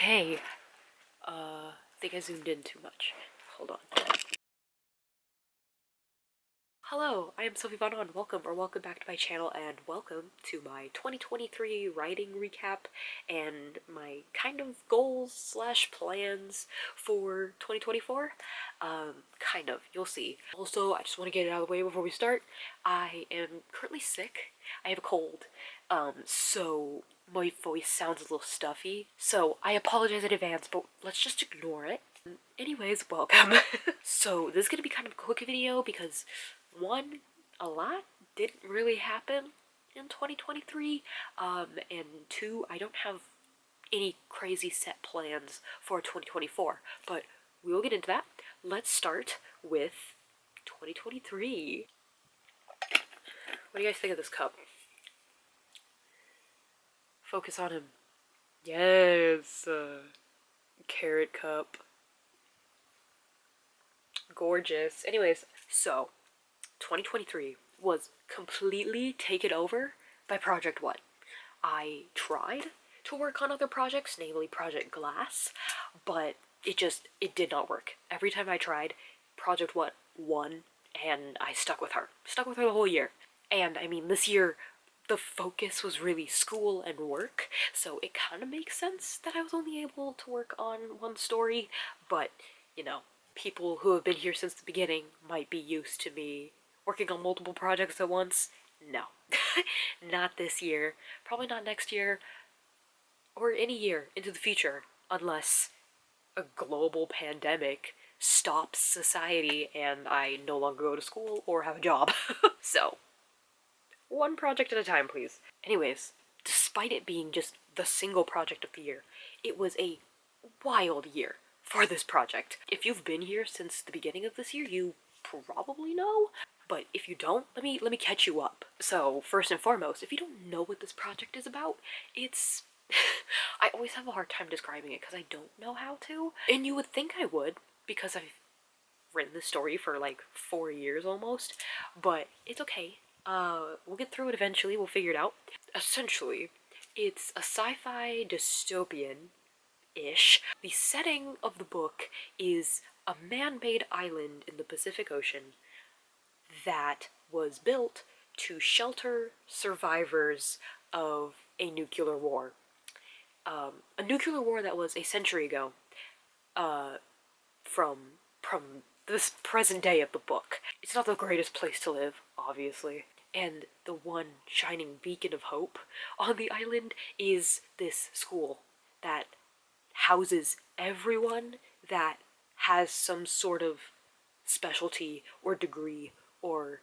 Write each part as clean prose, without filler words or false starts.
Okay, I think I zoomed in too much. Hold on. Hello, I am Sophie welcome back to my channel, and welcome to my 2023 writing recap and my kind of goals slash plans for 2024. Kind of, you'll see. Also, I just want to get it out of the way before we start. I am currently sick. I have a cold, so my voice sounds a little stuffy, so I apologize in advance, but let's just ignore it. Anyways, welcome. So this is gonna be kind of a quick video because one, a lot didn't really happen in 2023, and two, I don't have any crazy set plans for 2024, but we will get into that. Let's start with 2023. What do you guys think of this cup? Focus on him. Yes, carrot cup. Gorgeous. Anyways, so 2023 was completely taken over by Project What. I tried to work on other projects, namely Project Glass, but it did not work. Every time I tried, Project What won, and I stuck with her. Stuck with her the whole year. And I mean, this year, the focus was really school and work, so it kind of makes sense that I was only able to work on one story, but, you know, people who have been here since the beginning might be used to me working on multiple projects at once. No. Not this year. Probably not next year, or any year into the future, unless a global pandemic stops society and I no longer go to school or have a job. So, one project at a time, please. Anyways, despite it being just the single project of the year, it was a wild year for this project. If you've been here since the beginning of this year, you probably know, but if you don't, let me catch you up. So, first and foremost, if you don't know what this project is about, it's I always have a hard time describing it because I don't know how to. And you would think I would, because I've written this story for like 4 years almost, but it's okay. We'll get through it eventually, we'll figure it out. Essentially, it's a sci-fi dystopian-ish. The setting of the book is a man-made island in the Pacific Ocean that was built to shelter survivors of a nuclear war. A nuclear war that was a century ago, from this present day of the book. It's not the greatest place to live, obviously. And the one shining beacon of hope on the island is this school that houses everyone that has some sort of specialty or degree or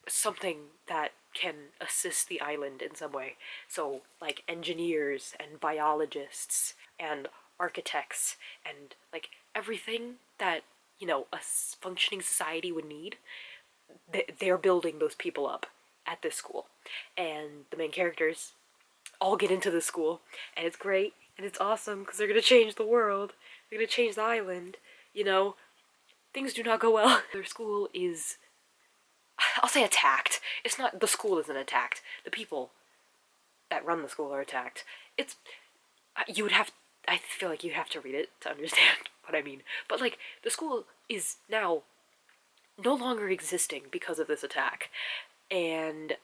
something that can assist the island in some way. So, like, engineers and biologists and architects and, like, everything that, you know, a functioning society would need, they're building those people up at this school. And the main characters all get into this school, and it's great, and it's awesome, because they're gonna change the world. They're gonna change the island, you know? Things do not go well. Their school is, I'll say, attacked. It's not, the school isn't attacked. The people that run the school are attacked. It's, you would have, I feel like you have to read it to understand what I mean. But, like, the school is now no longer existing because of this attack. And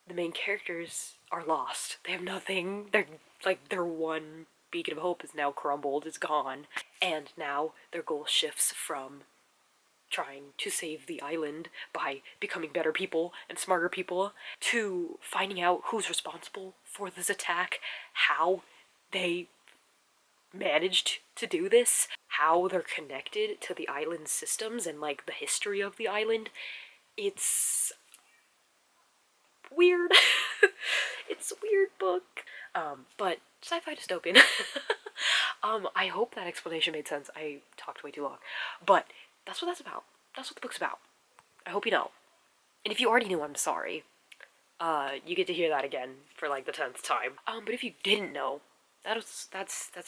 the main characters are lost. They have nothing. Their one beacon of hope is now crumbled, it's gone. And now their goal shifts from trying to save the island by becoming better people and smarter people to finding out who's responsible for this attack, how they managed to do this, how they're connected to the island's systems and, like, the history of the island. It's weird. It's a weird book. But sci-fi dystopian. I hope that explanation made sense. I talked way too long. But that's what that's about. That's what the book's about. I hope you know. And if you already knew, I'm sorry. You get to hear that again for, like, the 10th time. But if you didn't know, that's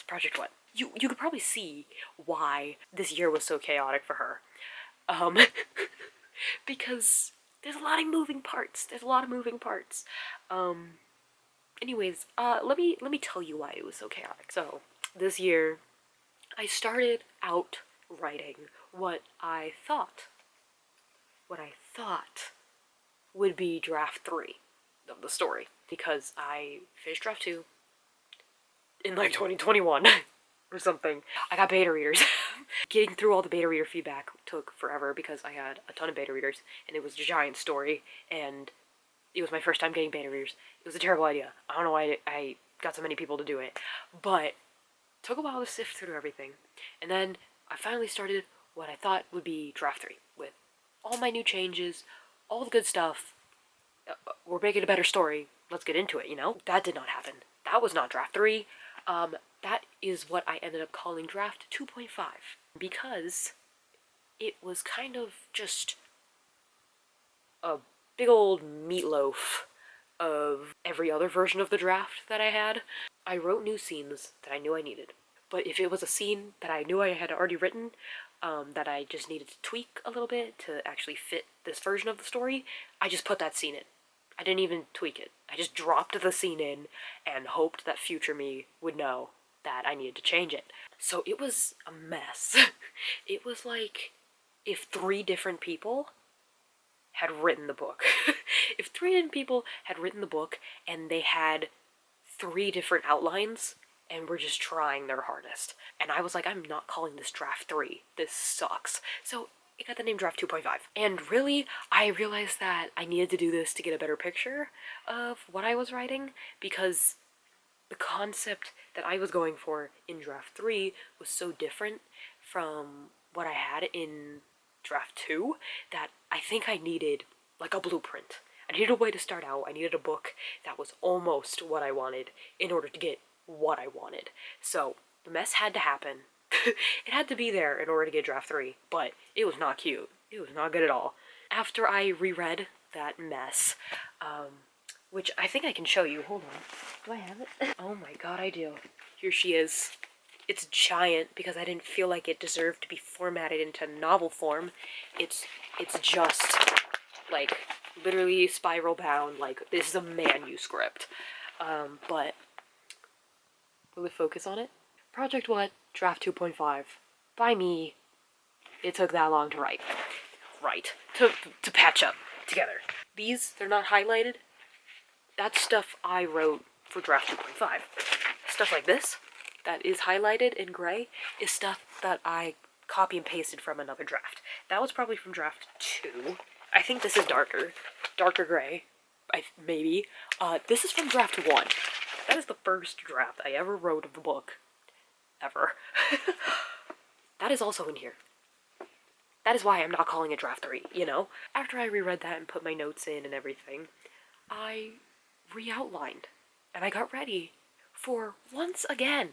Project What. You could probably see why this year was so chaotic for her. Because there's a lot of moving parts. Anyways, let me tell you why it was so chaotic. So, this year I started out writing what I thought would be draft 3 of the story, because I finished draft 2 in like 2021 or something. I got beta readers. Getting through all the beta reader feedback took forever because I had a ton of beta readers and it was a giant story and it was my first time getting beta readers. It was a terrible idea. I don't know why I got so many people to do it, but it took a while to sift through everything. And then I finally started what I thought would be draft 3 with all my new changes, all the good stuff. We're making a better story. Let's get into it, you know? That did not happen. That was not draft 3. That is what I ended up calling draft 2.5 because it was kind of just a big old meatloaf of every other version of the draft that I had. I wrote new scenes that I knew I needed, but if it was a scene that I knew I had already written, that I just needed to tweak a little bit to actually fit this version of the story, I just put that scene in. I didn't even tweak it. I just dropped the scene in and hoped that future me would know that I needed to change it. So it was a mess. It was like if 3 different people had written the book. If 3 different people had written the book and they had 3 different outlines and were just trying their hardest. And I was like, I'm not calling this draft 3. This sucks. So it got the name draft 2.5. And really, I realized that I needed to do this to get a better picture of what I was writing, because the concept that I was going for in draft 3 was so different from what I had in draft 2 that I think I needed like a blueprint. I needed a way to start out. I needed a book that was almost what I wanted in order to get what I wanted. So the mess had to happen. It had to be there in order to get draft 3, but it was not cute. It was not good at all. After I reread that mess, which I think I can show you. Hold on. Do I have it? Oh my god, I do. Here she is. It's giant because I didn't feel like it deserved to be formatted into novel form. It's just like literally spiral bound. Like, this is a manuscript. But will it focus on it? Project What? Draft 2.5. By me. It took that long to write. To patch up together. These, they're not highlighted. That's stuff I wrote for draft 2.5. Stuff like this, that is highlighted in gray, is stuff that I copy and pasted from another draft. That was probably from draft 2. I think this is darker gray, maybe. This is from draft 1. That is the first draft I ever wrote of the book. Ever. That is also in here. That is why I'm not calling it draft 3, you know? After I reread that and put my notes in and everything, I re-outlined, and I got ready for, once again,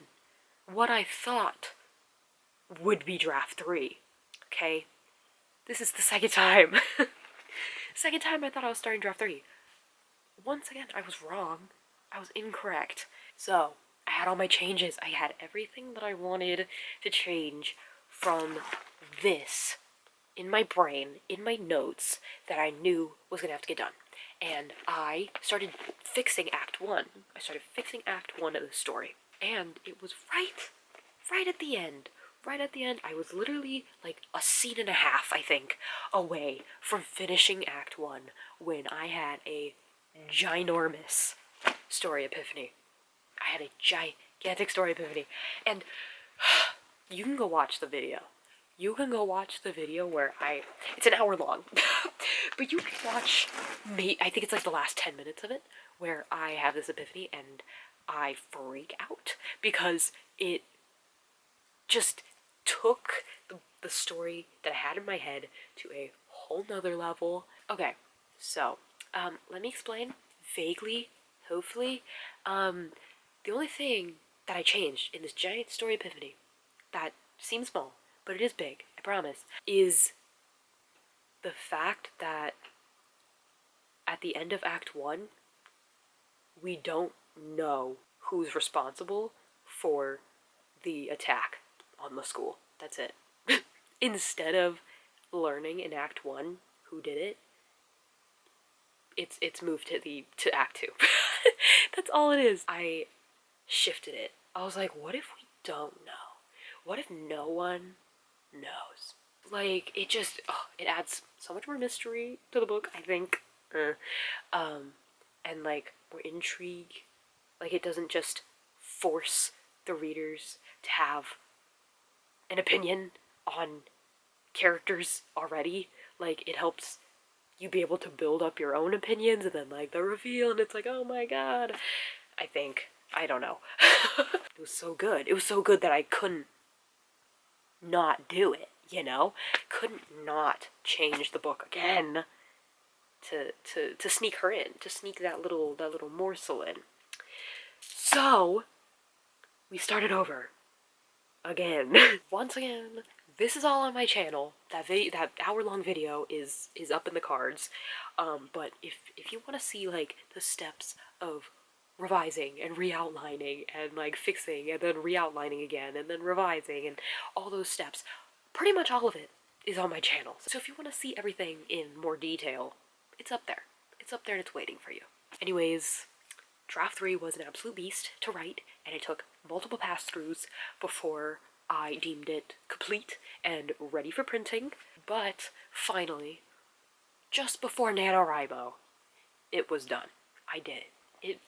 what I thought would be draft 3, okay? This is the second time. Second time I thought I was starting draft 3. Once again, I was wrong. I was incorrect. So, I had all my changes. I had everything that I wanted to change from this in my brain, in my notes, that I knew was going to have to get done. And I started fixing Act 1. I started fixing Act 1 of the story. And it was right at the end. Right at the end, I was literally like a scene and a half, I think, away from finishing Act 1 when I had a ginormous story epiphany. I had a gigantic story epiphany. And you can go watch the video. You can go watch the video where it's an hour long, but you can watch I think it's like the last 10 minutes of it, where I have this epiphany and I freak out because it just took the story that I had in my head to a whole nother level. Okay, so, let me explain vaguely, hopefully. The only thing that I changed in this giant story epiphany that seems small, but it is big, I promise, is the fact that at the end of Act 1, we don't know who's responsible for the attack on the school. That's it. Instead of learning in Act 1 who did it, it's moved to Act 2. That's all it is. I shifted it. I was like, what if we don't know? What if no one knows? Like, it just, it adds so much more mystery to the book, I think. And like, more intrigue. Like, it doesn't just force the readers to have an opinion on characters already. Like, it helps you be able to build up your own opinions, and then like the reveal, and it's like, oh my god. I think, I don't know. It was so good. It was so good that I couldn't not do it, you know? Couldn't not change the book again to sneak her in, to sneak that little morsel in. So we started over again. Once again, this is all on my channel. That hour-long video is up in the cards. But if you want to see like the steps of revising and re-outlining and like fixing and then re-outlining again and then revising and all those steps, pretty much all of it is on my channel. So if you want to see everything in more detail, it's up there. It's up there and it's waiting for you. Anyways, Draft 3 was an absolute beast to write, and it took multiple pass-throughs before I deemed it complete and ready for printing. But finally, just before NaNoWriMo, it was done. I did it.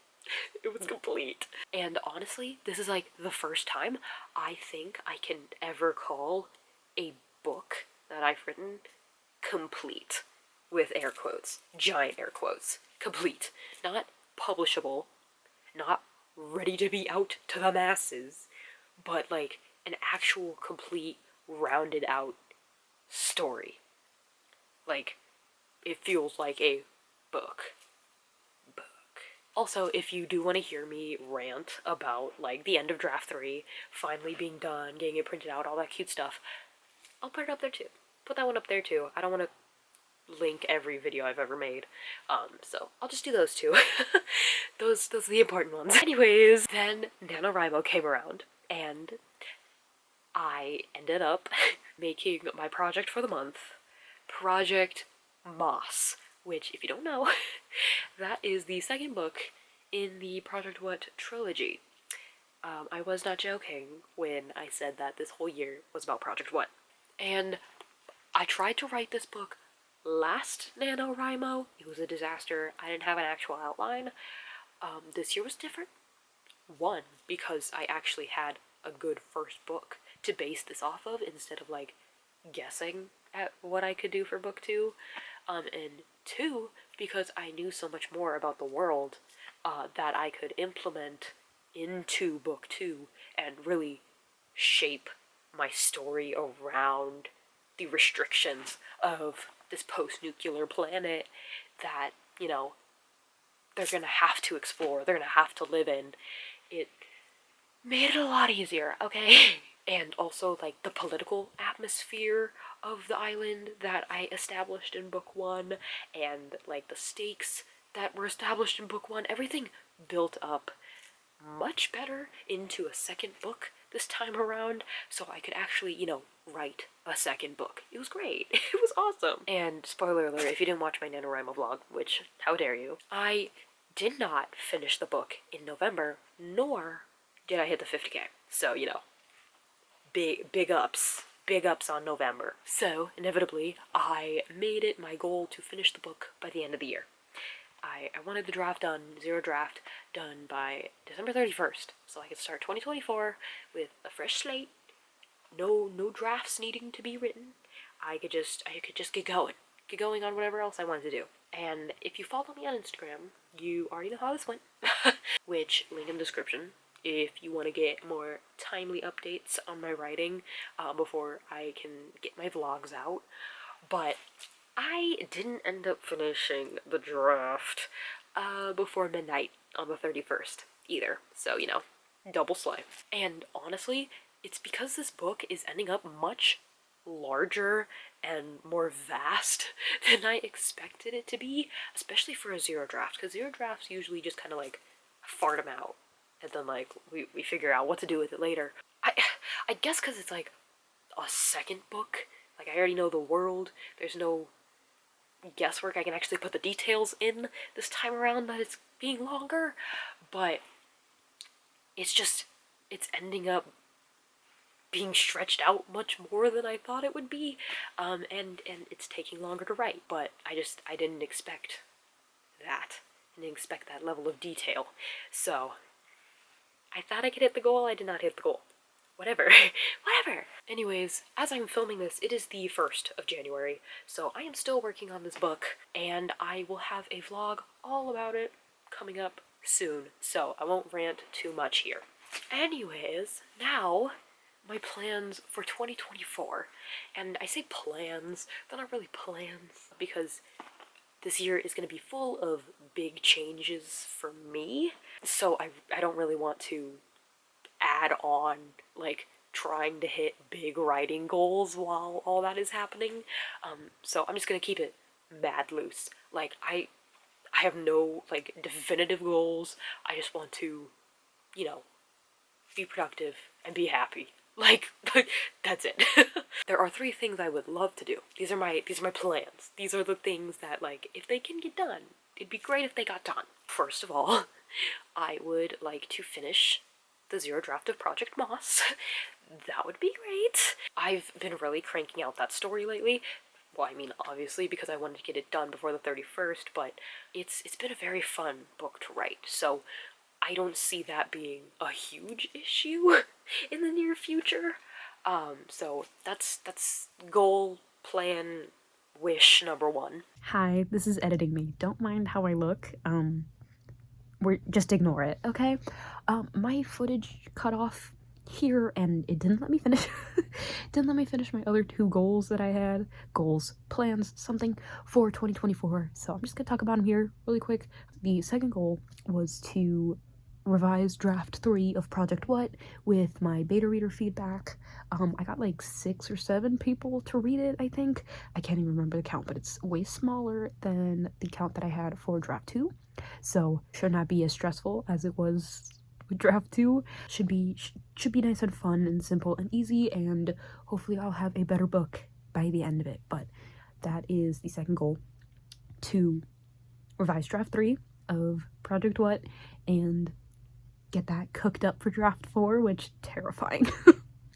It was complete. And honestly, this is like the first time I think I can ever call a book that I've written complete. With air quotes. Giant air quotes. Complete. Not publishable. Not ready to be out to the masses. But like an actual complete, rounded out story. Like, it feels like a book. Also, if you do want to hear me rant about, like, the end of Draft 3, finally being done, getting it printed out, all that cute stuff, I'll put it up there too. Put that one up there too. I don't want to link every video I've ever made, so I'll just do those two. those are the important ones. Anyways, then NaNoWriMo came around, and I ended up making my project for the month, Project Moss, which, if you don't know, that is the second book in the Project What trilogy. I was not joking when I said that this whole year was about Project What. And I tried to write this book last NaNoWriMo. It was a disaster. I didn't have an actual outline. This year was different. One, because I actually had a good first book to base this off of instead of, like, guessing at what I could do for book 2. And 2, because I knew so much more about the world that I could implement into book 2 and really shape my story around the restrictions of this post-nuclear planet that, you know, they're gonna have to explore, they're gonna have to live in. It made it a lot easier, okay? And also, like, the political atmosphere of the island that I established in book 1, and, like, the stakes that were established in book 1, everything built up much better into a second book this time around, so I could actually, you know, write a second book. It was great. It was awesome. And spoiler alert, if you didn't watch my NaNoWriMo vlog, which, how dare you, I did not finish the book in November, nor did I hit the 50K. So, you know, big ups on November. So, inevitably, I made it my goal to finish the book by the end of the year. I wanted the draft done, zero draft, done by December 31st, so I could start 2024 with a fresh slate, no drafts needing to be written. I could just get going on whatever else I wanted to do. And if you follow me on Instagram, you already know how this went, which, link in the description, if you want to get more timely updates on my writing before I can get my vlogs out. But I didn't end up finishing the draft before midnight on the 31st either, so, you know, double slay. And honestly, it's because this book is ending up much larger and more vast than I expected it to be, especially for a zero draft, because zero drafts usually just kind of like fart them out, and then like we figure out what to do with it later. I guess because it's like a second book, like I already know the world, there's no guesswork, I can actually put the details in this time around that it's being longer, but it's ending up being stretched out much more than I thought it would be, and it's taking longer to write, but I didn't expect that. I didn't expect that level of detail. So, I thought I could hit the goal, I did not hit the goal. Whatever. Whatever. Anyways, as I'm filming this, it is the 1st of January, so I am still working on this book, and I will have a vlog all about it coming up soon, so I won't rant too much here. Anyways, now my plans for 2024, and I say plans, they're not really plans, because this year is going to be full of big changes for me, so I don't really want to add on, like, trying to hit big writing goals while all that is happening. So I'm just gonna keep it mad loose. Like, I have no, like, definitive goals. I just want to, you know, be productive and be happy. Like that's it. There are 3 things I would love to do. These are my plans. These are the things that, like, if they can get done, it'd be great if they got done. First of all, I would like to finish the 0 draft of Project Moss. That would be great. I've been really cranking out that story lately. Well, I mean, obviously, because I wanted to get it done before the 31st, but it's been a very fun book to write, so I don't see that being a huge issue in the near future. So that's goal, plan, wish number 1. Hi, this is editing me. Don't mind how I look. Just ignore it, okay? My footage cut off here and it didn't let me finish didn't let me finish my other 2 goals that I had. Goals, plans, something for 2024. So I'm just gonna talk about them here really quick. The second goal was to revise draft 3 of Project What with my beta reader feedback. I got like 6 or 7 people to read it, I think. I can't even remember the count, but it's way smaller than the count that I had for draft 2. So should not be as stressful as it was with draft 2. Should be nice and fun and simple and easy, and hopefully I'll have a better book by the end of it. But that is the second goal, to revise draft 3 of Project What and get that cooked up for draft 4, which terrifying.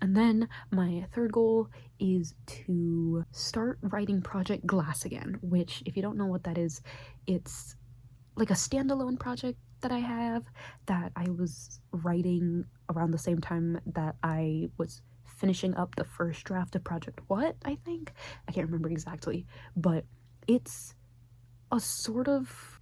And then my third goal is to start writing Project Glass again, which, if you don't know what that is, it's like a standalone project that I have that I was writing around the same time that I was finishing up the first draft of Project What, I think? I can't remember exactly, but it's a sort of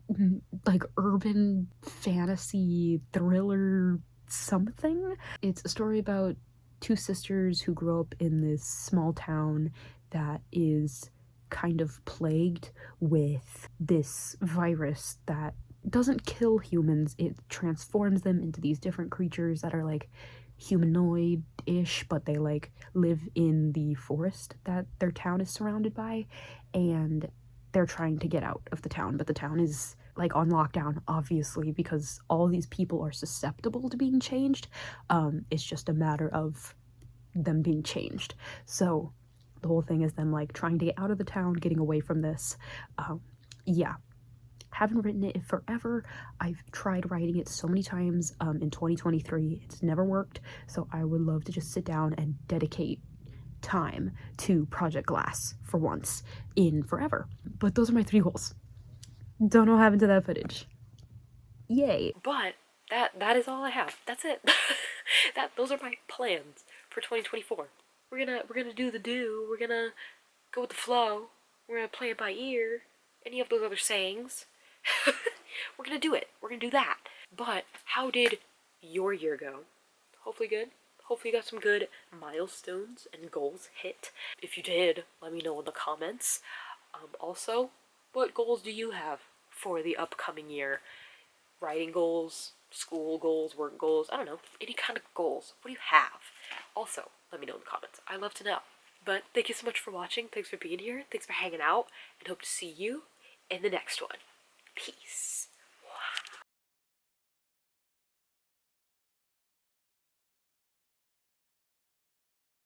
like urban fantasy thriller something. It's a story about 2 sisters who grow up in this small town that is kind of plagued with this virus that doesn't kill humans. It transforms them into these different creatures that are like humanoid-ish, but they like live in the forest that their town is surrounded by, and they're trying to get out of the town, but the town is like on lockdown, obviously, because all these people are susceptible to being changed. It's just a matter of them being changed. So the whole thing is them like trying to get out of the town, getting away from this. Yeah, haven't written it in forever. I've tried writing it so many times in 2023. It's never worked, so I would love to just sit down and dedicate time to Project Glass for once in forever. But those are my 3 goals. Don't know what happened to that footage. Yay. But that is all I have. That's it. Those are my plans for 2024. We're gonna do the do. We're gonna go with the flow. We're gonna play it by ear. Any of those other sayings. We're gonna do it. We're gonna do that. But how did your year go? Hopefully good. Hopefully you got some good milestones and goals hit. If you did, let me know in the comments. Also, what goals do you have for the upcoming year? Writing goals, school goals, work goals, I don't know, any kind of goals. What do you have? Also, let me know in the comments. I love to know. But thank you so much for watching. Thanks for being here. Thanks for hanging out. And hope to see you in the next one. Peace.